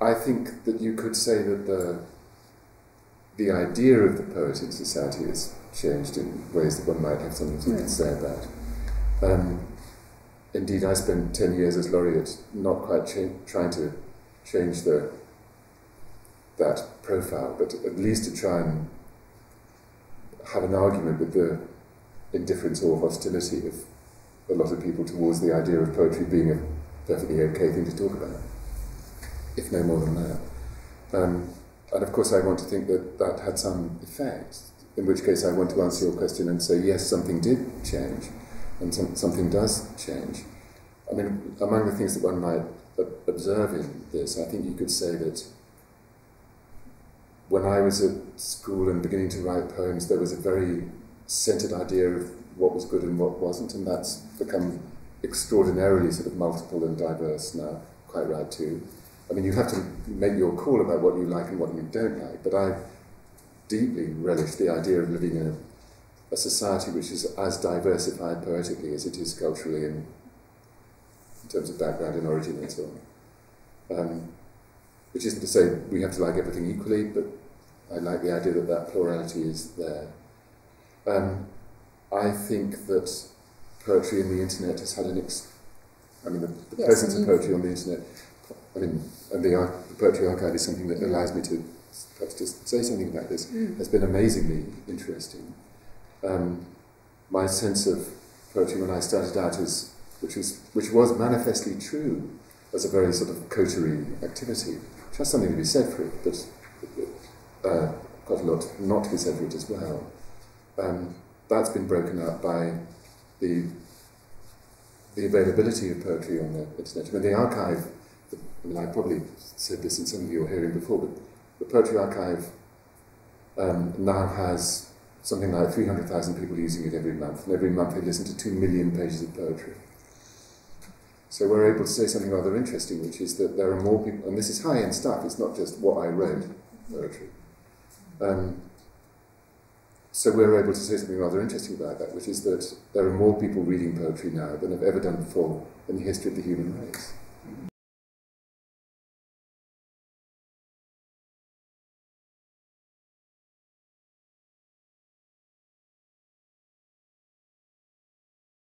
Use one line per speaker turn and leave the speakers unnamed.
I think that you could say that the idea of the poet in society has changed in ways that one might have something to say about. Indeed, I spent 10 years as laureate not quite trying to change that profile, but at least to try and have an argument with the indifference or hostility of a lot of people towards the idea of poetry being a perfectly okay thing to talk about, if no more than that. And of course I want to think that that had some effect, in which case I want to answer your question and say, yes, something did change, and something does change. I mean, among the things that one might observe in this, I think you could say that when I was at school and beginning to write poems, there was a very centred idea of what was good and what wasn't, and that's become extraordinarily sort of multiple and diverse now, quite right too. I mean, you have to make your call about what you like and what you don't like, but I deeply relish the idea of living in a society which is as diversified poetically as it is culturally in terms of background and origin and so on. Which isn't to say we have to like everything equally, but I like the idea that that plurality is there. I think that poetry in the internet has had the presence of poetry on the internet, and the Poetry Archive is something that allows me to perhaps just say something about this, has been amazingly interesting. My sense of poetry when I started out which was manifestly true as a very sort of coterie activity, which has something to be said for it, but quite a lot not to be said for it as well. That's been broken up by the availability of poetry on the internet. I mean, the archive, I probably said this in some of your hearing before, but the Poetry Archive now has something like 300,000 people using it every month, and every month they listen to 2 million pages of poetry. So we're able to say something rather interesting, which is that there are more people, and this is high-end stuff, it's not just what I wrote, poetry. So we're able to say something rather interesting about that, which is that there are more people reading poetry now than have ever done before in the history of the human race.